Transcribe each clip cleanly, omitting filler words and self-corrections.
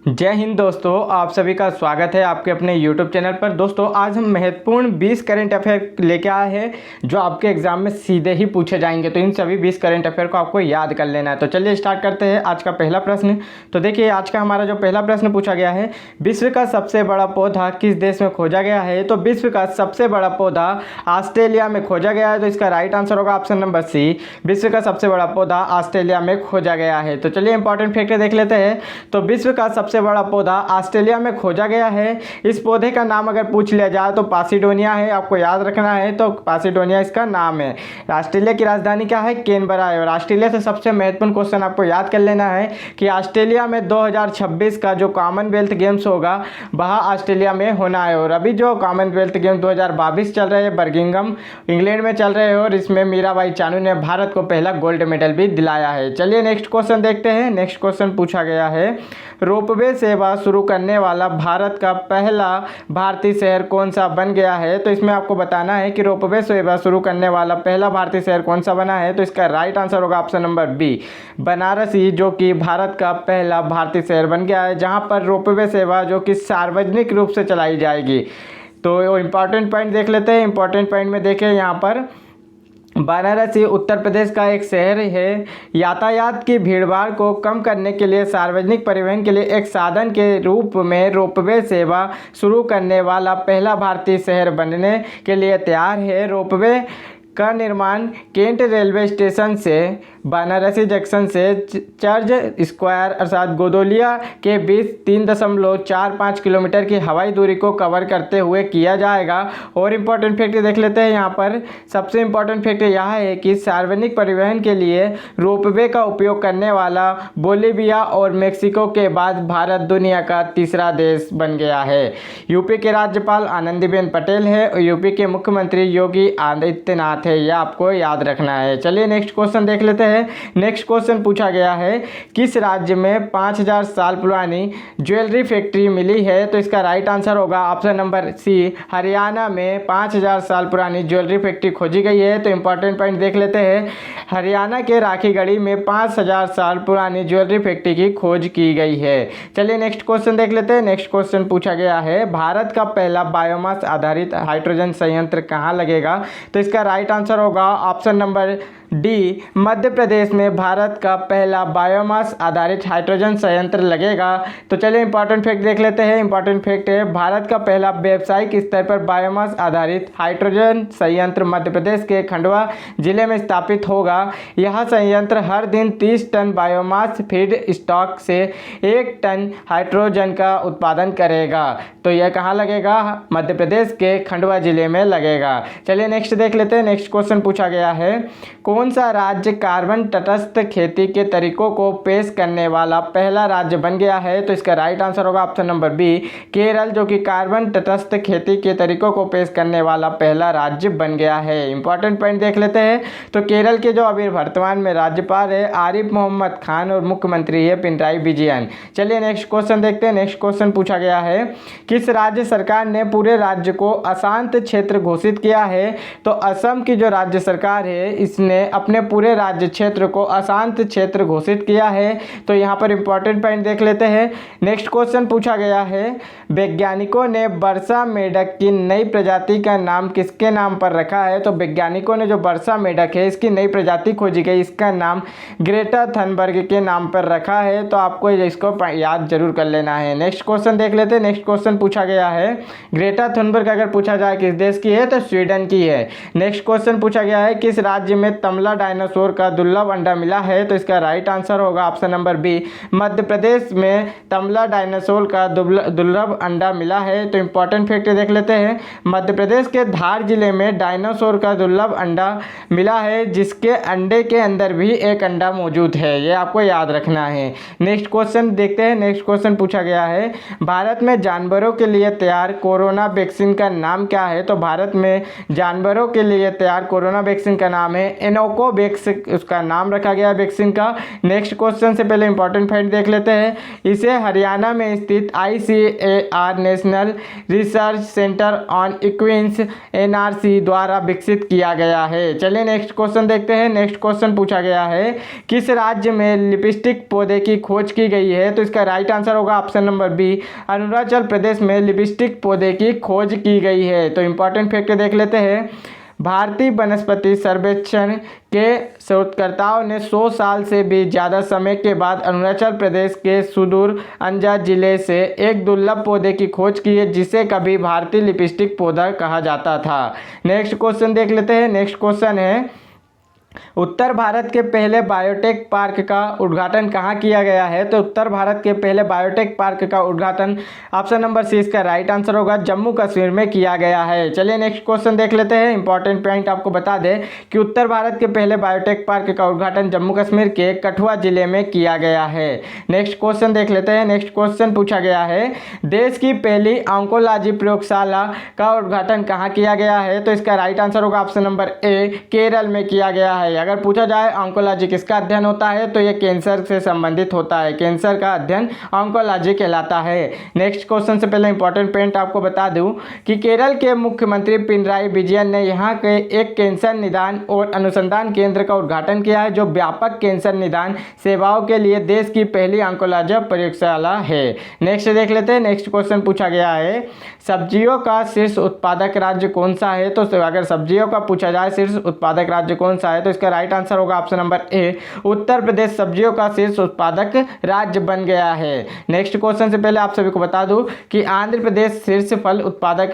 जय हिंद दोस्तों, आप सभी का स्वागत है आपके अपने YouTube चैनल पर। दोस्तों आज हम महत्वपूर्ण 20 करंट अफेयर लेके आए हैं जो आपके एग्जाम में सीधे ही पूछे जाएंगे। तो इन सभी 20 करंट अफेयर को आपको याद कर लेना है। तो चलिए स्टार्ट करते हैं आज का पहला प्रश्न। तो देखिए आज का हमारा जो पहला प्रश्न पूछा गया है, विश्व का सबसे बड़ा पौधा किस देश में खोजा गया है? तो विश्व का सबसे बड़ा पौधा ऑस्ट्रेलिया में खोजा गया है। तो इसका राइट आंसर होगा ऑप्शन नंबर सी, विश्व का सबसे बड़ा पौधा ऑस्ट्रेलिया में खोजा गया है। तो चलिए इंपॉर्टेंट फैक्टर देख लेते हैं। तो विश्व का सबसे बड़ा पौधा ऑस्ट्रेलिया में खोजा गया है। इस पौधे का नाम अगर पूछ लिया जाए तो पासिडोनिया है, आपको याद रखना है। तो पासिडोनिया इसका नाम है। ऑस्ट्रेलिया की राजधानी क्या है? कैनबरा है। और ऑस्ट्रेलिया से सबसे महत्वपूर्ण क्वेश्चन आपको याद कर लेना है कि ऑस्ट्रेलिया में 2026 का जो कॉमनवेल्थ गेम्स होगा वह ऑस्ट्रेलिया में होना है। और अभी जो कॉमनवेल्थ गेम 2022 चल रहे हैं बर्मिंघम इंग्लैंड में चल रहे हैं और इसमें मीराबाई चानू ने भारत को पहला गोल्ड मेडल भी दिलाया है। चलिए नेक्स्ट क्वेश्चन देखते हैं। नेक्स्ट क्वेश्चन पूछा गया है, रोपवे सेवा शुरू करने वाला भारत का पहला भारतीय शहर कौन सा बन गया है? तो इसमें आपको बताना है कि रोपवे सेवा शुरू करने वाला पहला भारतीय शहर कौन सा बना है। तो इसका राइट आंसर होगा ऑप्शन नंबर बी, बनारसी, जो कि भारत का पहला भारतीय शहर बन गया है जहां पर रोपवे सेवा जो कि सार्वजनिक रूप से चलाई जाएगी। तो इंपॉर्टेंट पॉइंट देख लेते हैं। इंपॉर्टेंट पॉइंट में देखें यहाँ पर वाराणसी उत्तर प्रदेश का एक शहर है। यातायात की भीड़भाड़ को कम करने के लिए सार्वजनिक परिवहन के लिए एक साधन के रूप में रोपवे सेवा शुरू करने वाला पहला भारतीय शहर बनने के लिए तैयार है। रोपवे का निर्माण केंट रेलवे स्टेशन से बनारसी जंक्शन से चर्च स्क्वायर अर्थात गोदोलिया के बीच 3.45 किलोमीटर की हवाई दूरी को कवर करते हुए किया जाएगा। और इम्पॉर्टेंट फैक्ट देख लेते हैं। यहाँ पर सबसे इम्पॉर्टेंट फैक्ट यह है कि सार्वजनिक परिवहन के लिए रोपवे का उपयोग करने वाला बोलीविया और मेक्सिको के बाद भारत दुनिया का तीसरा देश बन गया है। यूपी के राज्यपाल आनंदीबेन पटेल है और यूपी के मुख्यमंत्री योगी आदित्यनाथ है। यह आपको याद रखना है। चलिए नेक्स्ट क्वेश्चन देख लेते हैं। नेक्स्ट क्वेश्चन पूछा गया है, किस राज्य में 5000 साल पुरानी ज्वेलरी फैक्ट्री मिली है? तो इसका राइट आंसर होगा ऑप्शन नंबर सी, हरियाणा में 5000 साल पुरानी ज्वेलरी फैक्ट्री खोजी गई है। तो इंपॉर्टेंट पॉइंट देख लेते हैं। हरियाणा के राखीगढ़ी में 5000 साल पुरानी ज्वेलरी फैक्ट्री की खोज की गई है। चलिए नेक्स्ट क्वेश्चन देख लेते हैं। नेक्स्ट क्वेश्चन पूछा गया है, भारत का पहला बायोमास आधारित हाइड्रोजन संयंत्र कहाँ लगेगा? तो इसका राइट आंसर होगा option number D, Madhya Pradesh में भारत का पहला बायोमास आधारित हाइड्रोजन संयंत्र लगेगा। तो चलिए इंपॉर्टेंट फैक्ट देख लेते हैं। इंपॉर्टेंट फैक्ट है, भारत का पहला व्यावसायिक स्तर पर बायोमास आधारित हाइड्रोजन संयंत्र मध्य प्रदेश के खंडवा जिले में स्थापित होगा। यह संयंत्र हर दिन 30 टन बायोमास फीड स्टॉक से 1 टन हाइड्रोजन का उत्पादन करेगा। तो यह कहाँ लगेगा? मध्य प्रदेश के खंडवा जिले में लगेगा। चलिए नेक्स्ट देख लेते हैं। नेक्स्ट क्वेश्चन पूछा गया है, कौन सा राज्य कार्बन तटस्थ खेती के तरीकों को पेश करने वाला पहला राज्य बन गया है? तो इसका राइट आंसर होगा ऑप्शन नंबर बी, केरल, जो कि कार्बन तटस्थ खेती के तरीकों को पेश करने वाला पहला राज्य बन गया है। इंपॉर्टेंट पॉइंट देख लेते हैं। तो केरल के जो अभी वर्तमान में राज्यपाल है आरिफ मोहम्मद खान और मुख्यमंत्री है पिनराई विजयन। चलिए नेक्स्ट क्वेश्चन देखते हैं। नेक्स्ट क्वेश्चन पूछा गया है, किस राज्य सरकार ने पूरे राज्य को अशांत क्षेत्र घोषित किया है? तो असम की जो राज्य सरकार है इसने अपने पूरे राज्य क्षेत्र को अशांत क्षेत्र घोषित किया है। तो यहाँ पर इंपॉर्टेंट पॉइंट देख लेते हैं। नेक्स्ट क्वेश्चन पूछा गया है, वैज्ञानिकों ने वर्षा मेढक की नई प्रजाति का नाम किसके नाम पर रखा है? तो वैज्ञानिकों ने जो वर्षा मेढक है इसकी नई प्रजाति खोजी गई, इसका नाम ग्रेटा थनबर्ग के नाम पर रखा है। तो आपको इसको याद जरूर कर लेना है। नेक्स्ट क्वेश्चन देख लेते हैं। नेक्स्ट क्वेश्चन पूछा गया है, ग्रेटा थनबर्ग अगर पूछा जाए किस देश की है तो स्वीडन की है। नेक्स्ट क्वेश्चन पूछा गया है, किस राज्य में तमला डायनासोर का दुर्लभ अंडा मिला है? तो इसका राइट आंसर होगा option number B, Madhya Pradesh में तमला डायनासोर का दुर्लभ अंडा मिला है। तो इंपॉर्टेंट फैक्ट देख लेते हैं। मध्य प्रदेश के धार जिले में डायनासोर का दुर्लभ अंडा मिला है जिसके अंडे के अंदर भी एक अंडा मौजूद है। ये आपको याद रखना है। नेक्स्ट क्वेश्चन देखते हैं। नेक्स्ट क्वेश्चन पूछा गया है, भारत में जानवरों के लिए तैयार कोरोना वैक्सीन का नाम क्या है? तो भारत में जानवरों के लिए तैयार कोरोना वैक्सीन का नाम है कोवैक्स उसका नाम रखा गया है वैक्सीन का। नेक्स्ट क्वेश्चन से पहले इंपॉर्टेंट फैक्ट देख लेते हैं। इसे हरियाणा में स्थित ICAR national research centre on इक्विन्स NRC द्वारा विकसित किया गया है। चलिए नेक्स्ट क्वेश्चन देखते हैं। नेक्स्ट क्वेश्चन पूछा गया है किस राज्य में लिपस्टिक पौधे की खोज की गई है? तो इसका राइट आंसर होगा option number B, Arunachal Pradesh में लिपस्टिक पौधे की खोज की गई है। तो इंपॉर्टेंट फैक्ट देख लेते हैं। भारतीय वनस्पति सर्वेक्षण के शोधकर्ताओं ने 100 साल से भी ज़्यादा समय के बाद अरुणाचल प्रदेश के सुदूर अंजा जिले से एक दुर्लभ पौधे की खोज की है जिसे कभी भारतीय लिपस्टिक पौधा कहा जाता था। नेक्स्ट क्वेश्चन देख लेते हैं। नेक्स्ट क्वेश्चन है उत्तर भारत के पहले बायोटेक पार्क का उद्घाटन कहाँ किया गया है? तो उत्तर भारत के पहले बायोटेक पार्क का उद्घाटन ऑप्शन नंबर सी इसका राइट आंसर होगा जम्मू कश्मीर में किया गया है। चलिए नेक्स्ट क्वेश्चन देख लेते हैं। इंपॉर्टेंट पॉइंट आपको बता दें कि उत्तर भारत के पहले बायोटेक पार्क का उद्घाटन जम्मू कश्मीर के कठुआ जिले में किया गया है। नेक्स्ट क्वेश्चन देख लेते हैं। नेक्स्ट क्वेश्चन पूछा गया है देश की पहली ऑन्कोलॉजी प्रयोगशाला का उद्घाटन कहाँ किया गया है? तो इसका राइट आंसर होगा ऑप्शन नंबर ए, केरल में किया गया है। अगर पूछा जाए ऑन्कोलॉजी किसका अध्ययन होता है तो ये कैंसर से संबंधित होता है। कैंसर का अध्ययन ऑन्कोलॉजी कहलाता है। नेक्स्ट क्वेश्चन से पहले इंपॉर्टेंट पॉइंट आपको बता दूं कि केरल के मुख्यमंत्री पिनराई विजयन ने यहाँ के एक कैंसर निदान और अनुसंधान केंद्र का उद्घाटन किया है जो व्यापक कैंसर निदान सेवाओं के लिए देश की पहली ऑन्कोलॉजी प्रयोगशाला है। नेक्स्ट देख लेते हैं। नेक्स्ट क्वेश्चन पूछा गया है सब्जियों का शीर्ष उत्पादक राज्य कौन सा है? तो अगर सब्जियों का पूछा जाए शीर्ष उत्पादक राज्य कौन सा है तो इसका राइट आंसर होगा option number A, Uttar Pradesh सब्जियों का शीर्ष उत्पादक राज्य बन गया है। नेक्स्ट क्वेश्चन से पहले आप सभी को बता दूं कि आंध्र प्रदेश शीर्ष फल उत्पादक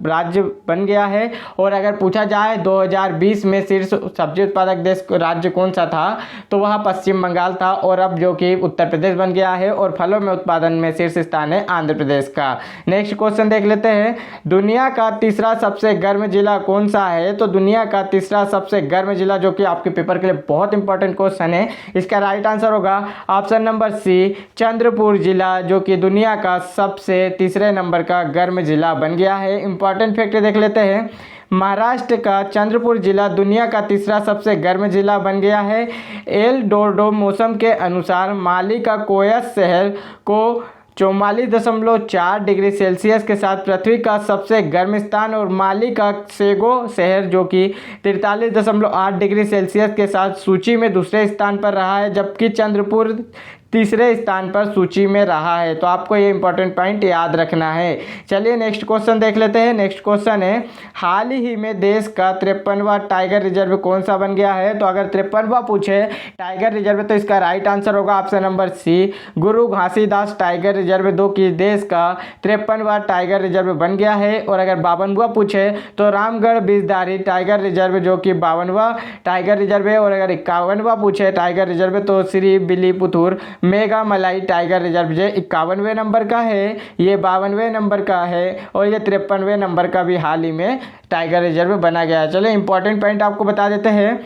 राज्य बन गया है। और अगर पूछा जाए 2020 में शीर्ष सब्जी उत्पादक देश राज्य कौन सा था तो वह पश्चिम बंगाल था और अब जो कि उत्तर प्रदेश बन गया है और फलों में उत्पादन में शीर्ष स्थान है आंध्र प्रदेश का। नेक्स्ट क्वेश्चन देख लेते हैं। दुनिया का तीसरा सबसे गर्म जिला कौन सा है? तो दुनिया का तीसरा सबसे गर्म जिला जो कि आपके पेपर के लिए बहुत इंपॉर्टेंट क्वेश्चन है, इसका राइट आंसर होगा ऑप्शन नंबर सी, चंद्रपुर जिला जो कि दुनिया का सबसे तीसरे नंबर का गर्म जिला बन गया है। इंपॉर्टेंट फैक्ट देख लेते हैं। महाराष्ट्र का चंद्रपुर जिला दुनिया का तीसरा सबसे गर्म जिला बन गया है। एल डोरडो मौसम के अनुसार माली का कोयस शहर को 44.4 डिग्री सेल्सियस के साथ पृथ्वी का सबसे गर्म स्थान और माली का सेगो शहर जो कि 43.8 डिग्री सेल्सियस के साथ सूची में दूसरे स्थान पर रहा है जबकि चंद्रपुर तीसरे स्थान पर सूची में रहा है। तो आपको ये इंपॉर्टेंट पॉइंट याद रखना है। चलिए नेक्स्ट क्वेश्चन देख लेते हैं। नेक्स्ट क्वेश्चन है हाल ही में देश का 53वां टाइगर रिजर्व कौन सा बन गया है? तो अगर 53वां पूछे टाइगर रिजर्व तो इसका राइट आंसर होगा ऑप्शन नंबर सी, गुरु घासीदास टाइगर रिजर्व जो कि देश का 53वां टाइगर रिजर्व बन गया है। और अगर 52वां पूछे तो रामगढ़ बिजधारी टाइगर रिजर्व जो कि 52वां टाइगर रिजर्व है। और अगर 51वां पूछे टाइगर रिजर्व तो श्री बिलीपुथुर मेगा मलाई टाइगर रिजर्व जो 51वें नंबर का है, ये 52वें नंबर का है और ये 53वें नंबर का भी हाल ही में टाइगर रिजर्व बना गया है। चलो इंपॉर्टेंट पॉइंट आपको बता देते हैं।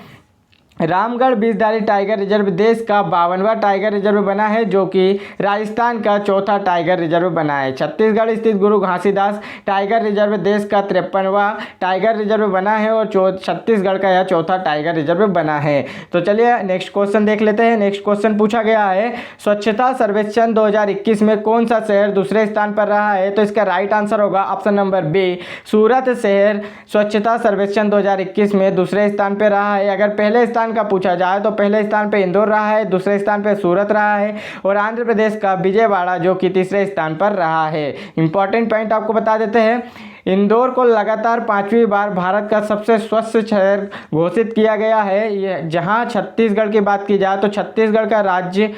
रामगढ़ बिजधारी टाइगर रिजर्व देश का 52वां टाइगर रिजर्व बना है जो कि राजस्थान का चौथा टाइगर रिजर्व बना है। छत्तीसगढ़ स्थित गुरु घासीदास टाइगर रिजर्व देश का 53वां टाइगर रिजर्व बना है और छत्तीसगढ़ का यह चौथा टाइगर रिजर्व बना है। तो चलिए नेक्स्ट क्वेश्चन देख लेते हैं। नेक्स्ट क्वेश्चन पूछा गया है स्वच्छता सर्वेक्षण 2021 में कौन सा शहर दूसरे स्थान पर रहा है? तो इसका राइट आंसर होगा ऑप्शन नंबर बी, सूरत शहर स्वच्छता सर्वेक्षण 2021 में दूसरे स्थान पर रहा है। अगर पहले स्थान का पूछा जाए तो पहले स्थान पे इंदौर रहा है, दूसरे स्थान पे सूरत रहा है और आंध्र प्रदेश का विजयवाड़ा जो कि तीसरे स्थान पर रहा है। इंपॉर्टेंट पॉइंट आपको बता देते हैं। इंदौर को लगातार 5वीं बार भारत का सबसे स्वच्छ शहर घोषित किया गया है। जहां छत्तीसगढ़ की बात की जाए तो छत्तीसगढ़ का राज्य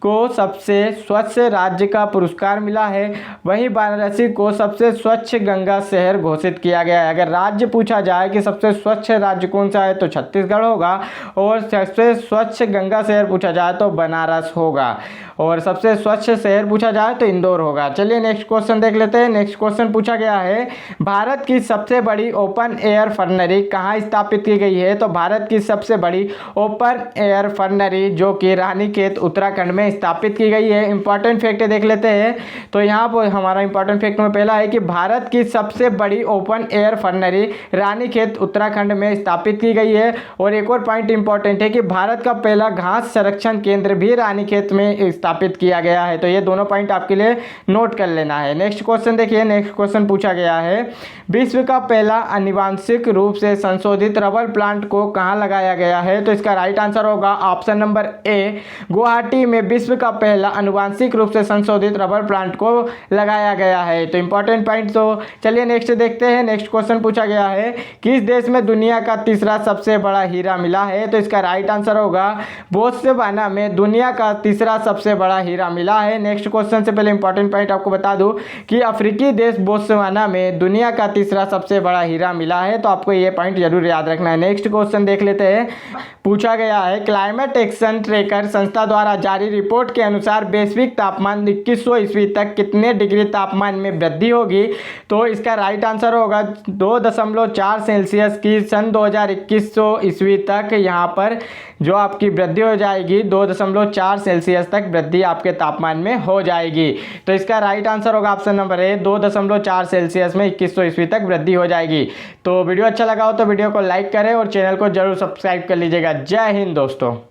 को सबसे स्वच्छ राज्य का पुरस्कार मिला है, वहीं वाराणसी को सबसे स्वच्छ गंगा शहर घोषित किया गया है। अगर राज्य पूछा जाए कि सबसे स्वच्छ राज्य कौन सा है तो छत्तीसगढ़ होगा और सबसे स्वच्छ गंगा शहर पूछा जाए तो बनारस होगा और सबसे स्वच्छ शहर पूछा जाए तो इंदौर होगा। चलिए नेक्स्ट क्वेश्चन देख लेते हैं। नेक्स्ट क्वेश्चन पूछा गया है भारत की सबसे बड़ी ओपन एयर फर्नरी कहाँ स्थापित की गई है? तो भारत की सबसे बड़ी ओपन एयर फर्नरी जो कि रानीखेत उत्तराखंड में स्थापित की गई है। इंपॉर्टेंट फैक्ट देख लेते हैं। तो यहाँ पर हमारा इंपॉर्टेंट फैक्ट में पहला है कि भारत की सबसे बड़ी ओपन एयर फर्नरी रानीखेत उत्तराखंड में स्थापित की गई है। और एक और पॉइंट इंपॉर्टेंट है कि भारत का पहला घास संरक्षण केंद्र भी रानीखेत में स्थापित किया गया है। तो ये दोनों पॉइंट आपके लिए नोट कर लेना है। नेक्स्ट क्वेश्चन देखिए, नेक्स्ट क्वेश्चन पूछा गया है, विश्व का पहला आनुवांशिक रूप से संशोधित रबर प्लांट को कहां लगाया गया है? तो इसका राइट आंसर होगा ऑप्शन नंबर ए, गुवाहाटी में विश्व का पहला आनुवांशिक रूप से संशोधित रबर प्लांट को लगाया गया है। तो इंपॉर्टेंट पॉइंट। तो चलिए नेक्स्ट देखते हैं। नेक्स्ट क्वेश्चन पूछा गया है, किस देश में दुनिया का तीसरा सबसे बड़ा हीरा मिला है? तो इसका राइट आंसर होगा बोत्सवाना में दुनिया का तीसरा सबसे बड़ा हीरा मिला है। नेक्स्ट क्वेश्चन से पहले इंपॉर्टेंट पॉइंट आपको बता दूं कि अफ्रीकी देश बोत्सवाना में दुनिया का तीसरा सबसे बड़ा हीरा मिला है। तो आपको ये पॉइंट जरूर याद रखना है। नेक्स्ट क्वेश्चन देख लेते हैं। पूछा गया है, क्लाइमेट एक्शन ट्रैकर संस्था द्वारा जारी रिपोर्ट के अनुसार वैश्विक तापमान 2100 ईस्वी तक कितने डिग्री तापमान में वृद्धि होगी? तो इसका राइट आंसर होगा 2.4 सेल्सियस की सन 2100 ईस्वी तक यहाँ पर जो आपकी वृद्धि हो जाएगी 2.4 सेल्सियस तक वृद्धि आपके तापमान में हो जाएगी। तो इसका राइट आंसर होगा ऑप्शन नंबर ए, 2.4 सेल्सियस में 2100 ईस्वी तक वृद्धि हो जाएगी। तो वीडियो अच्छा लगा हो तो वीडियो को लाइक करें और चैनल को जरूर सब्सक्राइब कर लीजिएगा। जय हिंद दोस्तों।